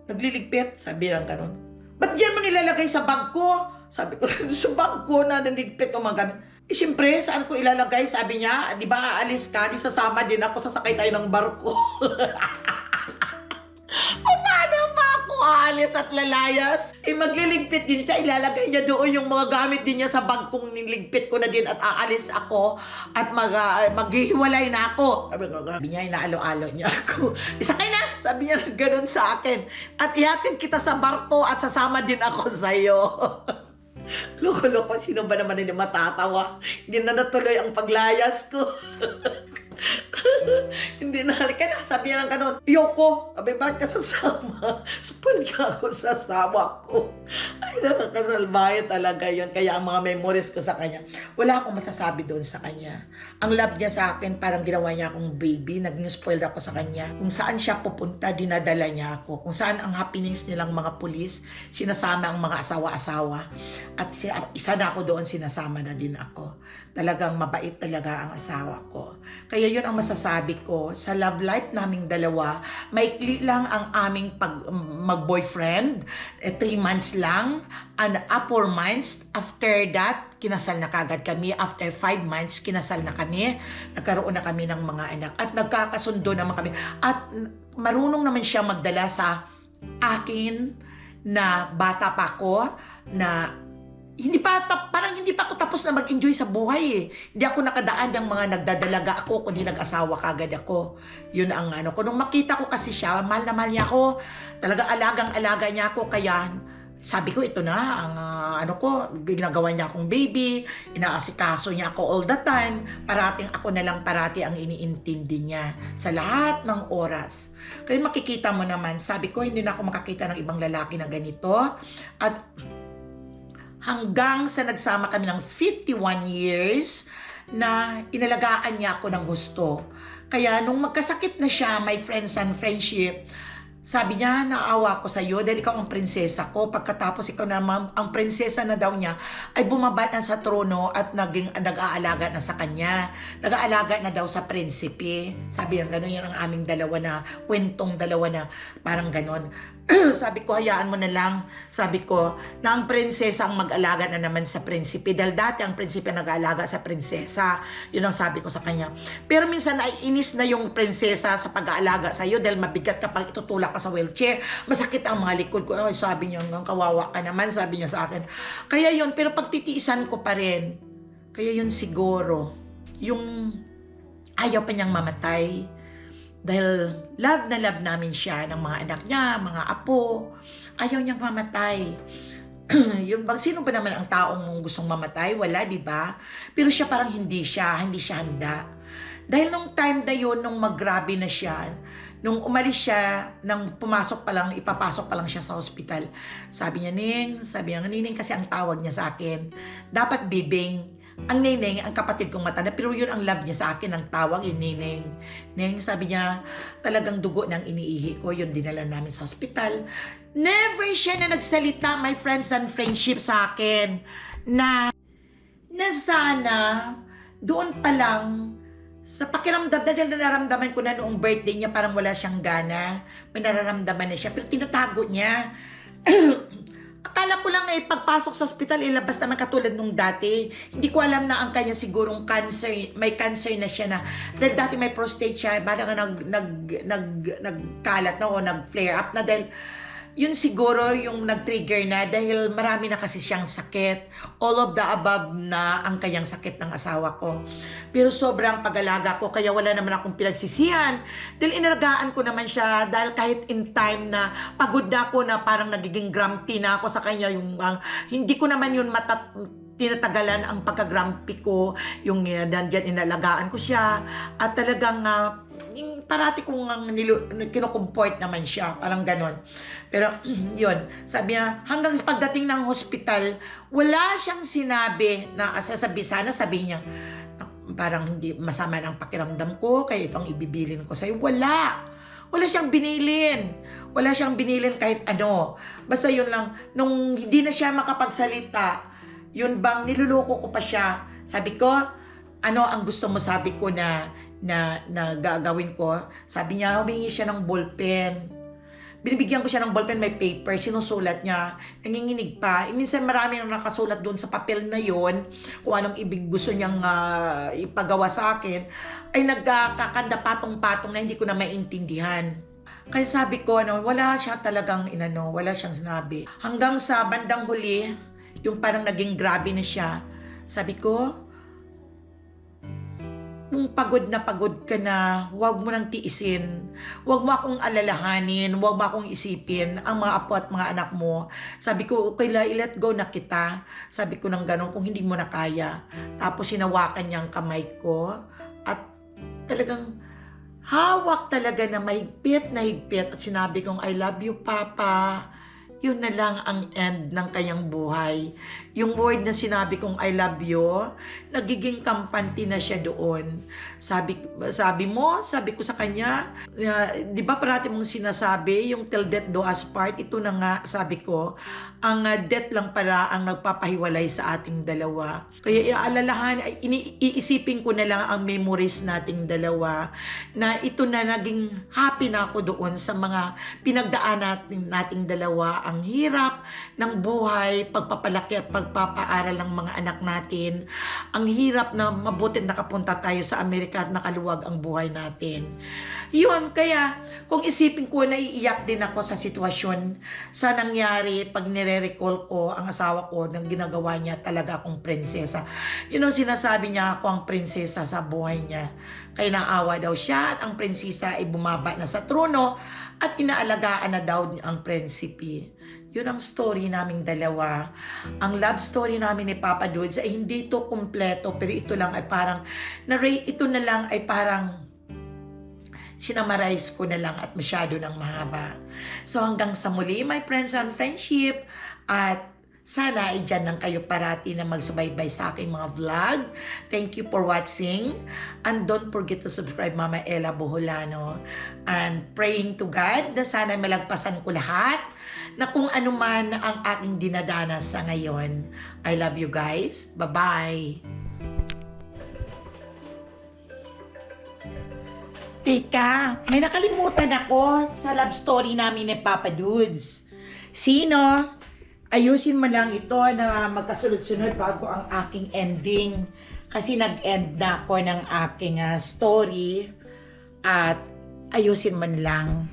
Nagliligpit, sabi lang ganun. Ba't dyan mo nilalagay sa bag ko? Sabi ko, sa bag ko na naligpit ang mga gamit. Siyempre, saan ko ilalagay? Sabi niya, di ba aalis ka? Di sasama din ako, sasakay tayo ng barko. O paano aalis at lalayas, magliligpit din siya, ilalagay niya doon yung mga gamit din niya sa bag kong niligpit ko na din at aalis ako at maghihiwalay na ako. Sabi niya, inaalo-alo niya ako. Isakay na! Sabi niya gano'n sa akin. At ihatid kita sa barko at sasama din ako sa'yo. Loko-loko, sino ba naman hindi matatawa? Hindi na natuloy ang paglayas ko. Hindi na, halika na. Sabi niya ng ganun, Yoko, sabi, bakit ka sasama? Spoil ka ako sa asawa ko. Ay, nakakasalbahe talaga yun. Kaya ang mga memories ko sa kanya, wala akong masasabi doon sa kanya. Ang love niya sa akin, parang ginawa niya akong baby. Naging spoiled ako sa kanya. Kung saan siya pupunta, dinadala niya ako. Kung saan ang happenings nilang mga pulis, sinasama ang mga asawa-asawa. At isa na ako doon, sinasama na din ako. Talagang mabait talaga ang asawa ko. Kaya yun ang masasabi ko. Sa love life naming dalawa, maikli lang ang aming mag-boyfriend. 3 months lang. And 4 months. After that, kinasal na kagad kami. After 5 months, kinasal na kami. Nagkaroon na kami ng mga anak. At nagkakasundo naman kami. At marunong naman siya magdala sa akin na bata pa ko na parang hindi pa ako tapos na mag-enjoy sa buhay eh. Hindi ako nakadaan ng mga nagdadalaga ako kundi nag-asawa kagad ako. Yun ang ano ko. Nung makita ko kasi siya, mahal na mahal niya ako. Talaga alagang-alaga niya ako. Kaya sabi ko, ito na ang ginagawa niya akong baby. Inaasikaso niya ako all the time. Parating ako na lang parati ang iniintindi niya sa lahat ng oras. Kaya makikita mo naman, sabi ko, hindi na ako makakita ng ibang lalaki na ganito. At hanggang sa nagsama kami ng 51 years na inalagaan niya ako ng gusto. Kaya nung magkasakit na siya, my friends and friendship, sabi niya, naawa ko sa iyo dahil ikaw ang prinsesa ko. Pagkatapos ikaw naman, ang prinsesa na daw niya, ay bumaba na sa trono at nag-aalaga na sa kanya. Nag-aalaga na daw sa prinsipe. Sabi niya, gano'n yan ang aming dalawa na, kwentong dalawa na parang gano'n. Sabi ko, hayaan mo na lang. Sabi ko, na ang prinsesa ang mag-alaga na naman sa prinsipe. Dahil dati ang prinsipe nag-aalaga sa prinsesa. Yun ang sabi ko sa kanya. Pero minsan ay inis na yung prinsesa sa pag-aalaga sa iyo dahil mabigat kapag itutulak ka sa wheelchair. Masakit ang mga likod ko. Ay, sabi niya, hanggang kawawa ka naman, sabi niya sa akin. Kaya yun, pero pagtitiisan ko pa rin. Kaya yun siguro, yung ayaw pa niyang mamatay. Dahil love na love namin siya ng mga anak niya, mga apo. Ayaw niyang mamatay. Yun bang, sino ba naman ang taong gustong mamatay? Wala, di ba? Pero siya parang hindi siya handa. Dahil nung time na yun, nung maggrabe na siya, nung umalis siya, nang ipapasok pa lang siya sa hospital. Sabi niya, Nining kasi ang tawag niya sa akin. Dapat Bibing. Ang Neneng, ang kapatid kong matanda, pero yun ang love niya sa akin, ang tawag yung Neneng. Neneng, sabi niya, talagang dugo ng iniihi ko, yun dinala namin sa hospital. Never siya na nagsalita, my friends and friendship sa akin, na sana, doon pa lang, sa pakiramdam, dahil nararamdaman ko na noong birthday niya, parang wala siyang gana, may nararamdaman na siya, pero tinatago niya. Akala ko lang pagpasok sa ospital, ilabas naman katulad nung dati. Hindi ko alam na ang kanya sigurong cancer, may cancer na siya na. Dahil dati may prostate siya, baka nagkalat na o nag-flare up na dahil yun siguro yung nag-trigger na dahil marami na kasi siyang sakit. All of the above na ang kanyang sakit ng asawa ko. Pero sobrang pag-alaga ko, kaya wala naman akong pinagsisihan. Dahil inalagaan ko naman siya, dahil kahit in time na pagod na ako na parang nagiging grumpy na ako sa kanya, yung hindi ko naman yun tinatagalan ang pagka-grumpy ko, yung nandyan inalagaan ko siya, at talagang parati kong kinukomport naman siya, parang ganon. Pero yun, sabi niya, hanggang pagdating ng hospital, wala siyang sinabi na sana sabihin niya, parang hindi masama ng pakiramdam ko, kaya ito ang ibibilin ko sa'yo. Wala siyang binilin. Wala siyang binilin kahit ano. Basta yun lang, nung hindi na siya makapagsalita, yun bang niluloko ko pa siya. Sabi ko, ano ang gusto mo, sabi ko na gagawin ko. Sabi niya, humingi siya ng ballpen. Binibigyan ko siya ng ballpen, may paper, sinusulat niya, nanginginig pa. Minsan marami nang nakasulat doon sa papel na yon kung anong ibig gusto niyang ipagawa sa akin, ay nagkakanda patong-patong na hindi ko na maintindihan. Kaya sabi ko, ano, wala siya talagang inano, wala siyang sinabi. Hanggang sa bandang huli, yung parang naging grabe na siya. Sabi ko, kung pagod na pagod ka na, huwag mo nang tiisin. Huwag mo akong alalahanin, huwag mo akong isipin ang mga apo at mga anak mo. Sabi ko, okay, let go na kita. Sabi ko nang gano'n, kung hindi mo na kaya. Tapos hinawakan niya ang kamay ko at talagang hawak talaga na mahigpit na higpit at sinabi kong, I love you, Papa. Yun na lang ang end ng kanyang buhay. Yung word na sinabi kong I love you, nagiging kampante na siya doon. Sabi ko sa kanya, di ba parati mong sinasabi, yung till death do us part, ito na nga, sabi ko, ang death lang para ang nagpapahiwalay sa ating dalawa. Kaya iisipin ko na lang ang memories nating dalawa, na ito na naging happy na ako doon sa mga pinagdaan nating dalawa, ang hirap ng buhay, pagpapalaki at pagpapaaral ng mga anak natin. Ang hirap na mabuti nakapunta tayo sa Amerika at nakaluwag ang buhay natin. Yun, kaya kung isipin ko, naiiyak din ako sa sitwasyon sa nangyari pag nire-recall ko ang asawa ko nang ginagawa niya talaga akong prinsesa. Yun ang sinasabi niya, ako ang prinsesa sa buhay niya. Kaya naawa daw siya at ang prinsesa ay bumaba na sa trono at inaalagaan na daw ang prinsipe. Yun ang story naming dalawa. Ang love story namin ni Papa Dudes ay hindi ito kumpleto, pero ito lang ay parang, ito na lang ay parang sinamarize ko na lang at masyado ng mahaba. So hanggang sa muli, my friends and friendship, at sana ay dyan lang kayo parati na magsubaybay sa aking mga vlog. Thank you for watching. And don't forget to subscribe, Mama Ella Boholano. And praying to God na sana malagpasan ko lahat na kung ano man ang aking dinadanas sa ngayon. I love you guys. Bye-bye. Teka, may nakalimutan ako sa love story namin ni Papa Dudes. Sino? Ayusin mo lang ito na magkasunod-sunod bago ang aking ending. Kasi nag-end na ako ng aking story. At ayusin mo lang.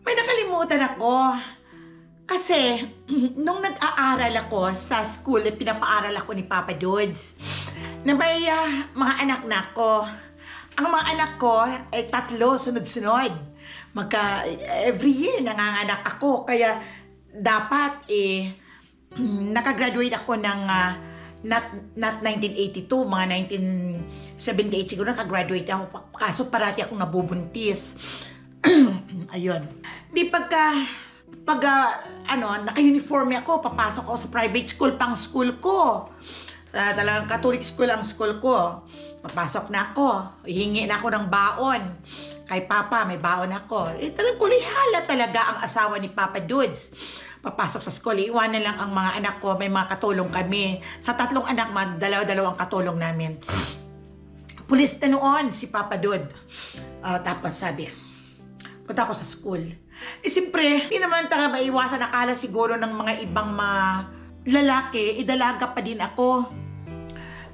May nakalimutan ako. Kasi nung nag-aaral ako sa school, pinapaaral ako ni Papa Dudes, na may mga anak na ako. Ang mga anak ko ay 3 sunod-sunod. Every year nanganganak ako. Kaya dapat nakagraduate ako ng not 1982, mga 1978 siguro nakagraduate ako. Kaso parati akong nabubuntis. Ayun. Di naka-uniforme ako, papasok ako sa private school, pang school ko. Talagang Catholic school ang school ko. Papasok na ako, hihingi na ako ng baon. Kay Papa, may baon ako. Talagang kulihala talaga ang asawa ni Papa Dudes. Papasok sa school, iwanan lang ang mga anak ko, may mga katulong kami. Sa 3 anak, dalawa-dalawang katulong namin. Pulis na noon si Papa Dude. Tapos sabi, punta ako sa school. Siyempre, hindi naman maiwasan, akala siguro ng mga ibang lalaki, dalaga pa din ako.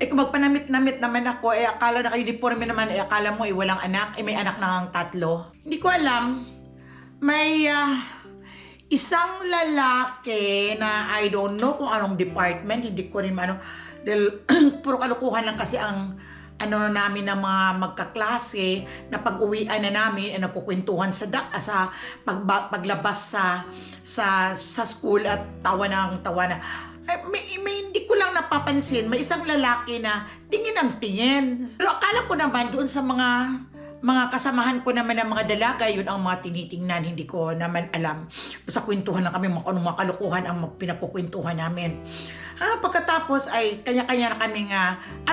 Kung magpanamit-namit naman ako, akala naka-uniforme naman, akala mo walang anak, may anak na ng 3. Hindi ko alam, may isang lalaki na I don't know kung anong department, hindi ko rin dahil puro kalukuhan lang kasi ang namin ng mga magkaklase na pag-uwian na namin nagkukwentuhan sa paglabas sa school at tawa na. May hindi ko lang napapansin, may isang lalaki na tingin ang tingin. Pero akala ko naman doon sa mga kasamahan ko naman ng mga dalaga, yun ang mga tinitingnan, hindi ko naman alam. Basta kwentuhan lang kami, mga kalukuhan ang pinagkukwentuhan namin. Pagkatapos ay kanya-kanya na kaming,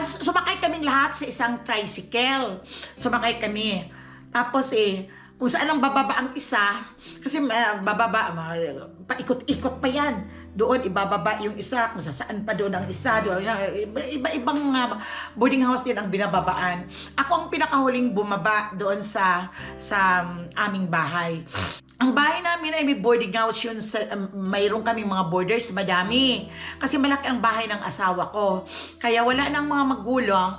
sumakay kaming lahat sa isang tricycle. Sumakay kami. Tapos kung saan ang bababa ang isa, kasi paikot-ikot pa yan. Doon ibababa yung isa, kung saan pa doon ang isa, doon, iba-ibang boarding house din ang binababaan. Ako ang pinakahuling bumaba doon sa aming bahay. Ang bahay namin ay may boarding house yun. Mayroon kami mga boarders, madami. Kasi malaki ang bahay ng asawa ko. Kaya wala nang mga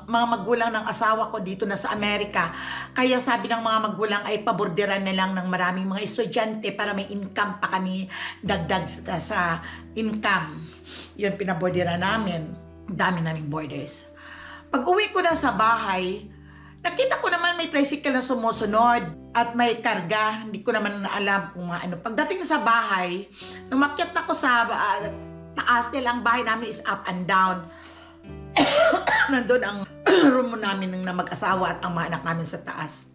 magulang ng asawa ko dito na sa Amerika. Kaya sabi ng mga magulang ay paborderan na lang ng maraming mga estudyante para may income pa kami, dagdag sa income. Yun, pinaborderan namin. Dami naming boarders. Pag uwi ko na sa bahay, nakita ko naman may tricycle na sumusunod at may karga. Hindi ko naman alam kung ano. Pagdating sa bahay, lumakyat ako sa taas nila. Ang bahay namin is up and down. Nandun ang room namin ng mag-asawa at ang mga anak namin sa taas.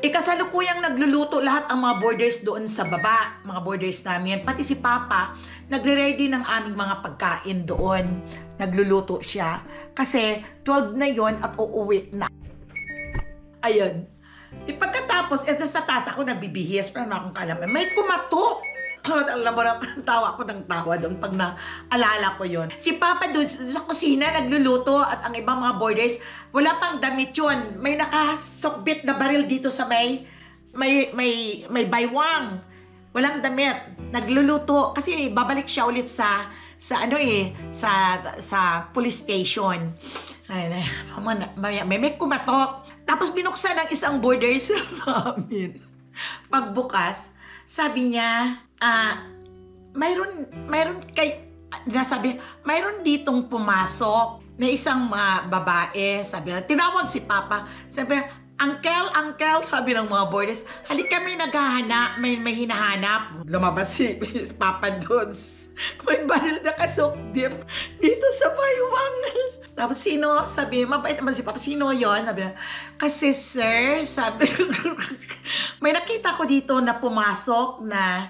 Kasalukuyang nagluluto lahat ang mga boarders doon sa baba. Mga boarders namin. Pati si Papa, nagre-ready ng aming mga pagkain doon. Nagluluto siya. Kasi 12 na yon at uuwi na. Ayun. Pagkatapos, sa taas ako nabibihis, pero na akong kalaman. May kumatok. Alam mo na, tawa ko ng tawa doon pag naalala ko yon. Si Papa doon sa kusina nagluluto at ang ibang mga boarders, wala pang damit yun. May nakasokbit na baril dito sa may baywang. Walang damit. Nagluluto. Kasi babalik siya ulit sa police station. Ay, may kumatok. Tapos binuksan ng isang boarders namin. Pagbukas, sabi niya, mayroon ditong pumasok na isang babae. Sabi niya, tinawag si Papa. Sabi niya, Uncle, sabi ng mga boarders, halika kami naghahanap, may hinahanap. Lumabas si Papa doon. May baril na kasukdip dito sa baywang. Tapos sino? Sabi, mabait naman si Papa. Sino yon? Sabi na, kasi sir, sabi, may nakita ko dito na pumasok na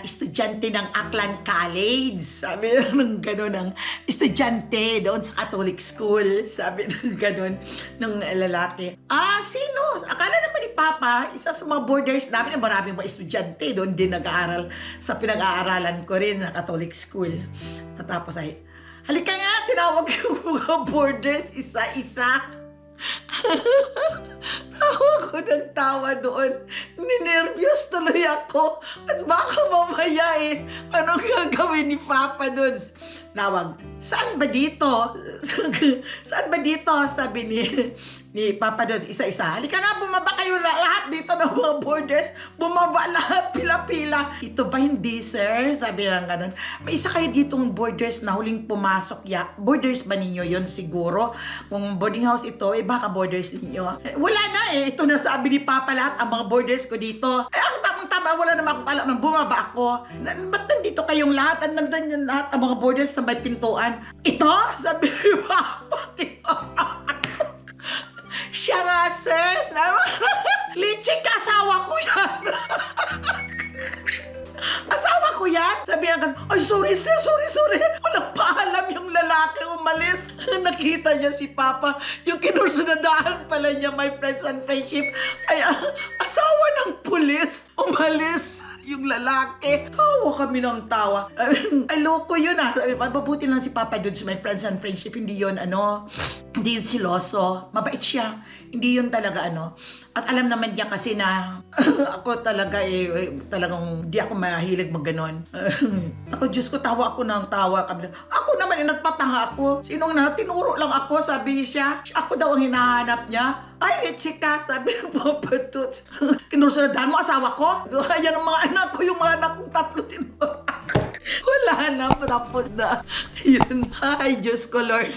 estudyante ng Aklan College. Sabi ng gano'n, ng estudyante doon sa Catholic School. Sabi ng gano'n, ng lalaki. Sino? Akala naman ni Papa, isa sa mga boarders namin, maraming mga estudyante doon din nag-aaral sa pinag-aaralan ko rin na Catholic School. Tapos ay, halika nga, tinawag yung mga boarders, isa-isa. Tawa ko ng tawa doon. Ninervyos tuloy ako. At baka mamaya anong gagawin ni Papa doon? Nawag, saan ba dito? Saan ba dito? Sabi ni Papa doon, isa-isa. Halika nga, bumaba kayo lahat dito ng mga boarders. Bumaba lahat, pila-pila. Ito ba hindi, sir? Sabi lang ganun. May isa kayo ditong boarders na huling pumasok. Boarders ba ninyo yon siguro? Kung boarding house ito, baka boarders ninyo. Wala na Ito na sabi ni Papa lahat ang mga boarders ko dito. Ako tamang-tama, wala naman akong alam. Bumaba ako. Ba't nandito kayong lahat? Nandun yung lahat ang mga boarders sa may pintuan. Ito? Sabi ni Papa. Siya nga, sir. Lichik, asawa ko yan. Asawa ko yan? Sabi nga, ay sorry sir, sorry. Walang paalam yung lalaki umalis. Nakita niya si Papa. Yung kinursunadahan pala niya, my friends and friendship, ay asawa ng pulis. Umalis yung lalaki. Tawa kami ng tawa. Ay, loko yun Mabuti lang si Papa doon sa my friends and friendship. Hindi yun, hindi yun siloso. Mabait siya. Hindi yun talaga, At alam naman niya kasi na ako talaga, talagang di ako mahilig magganon. Ako, Diyos ko, tawa ako ng tawa. Ako naman, nagpatanga ako. Sinong tinuro lang ako, sabi siya. Ako daw ang hinahanap niya. Ay, chika, sabi ng Papa Toots. Kinursunadahan mo, asawa ko? Ayan ang mga anak ko, yung mga anak kong tatlo tinuro. Wala na, tapos na. Yun. Ay, Diyos ko, Lord.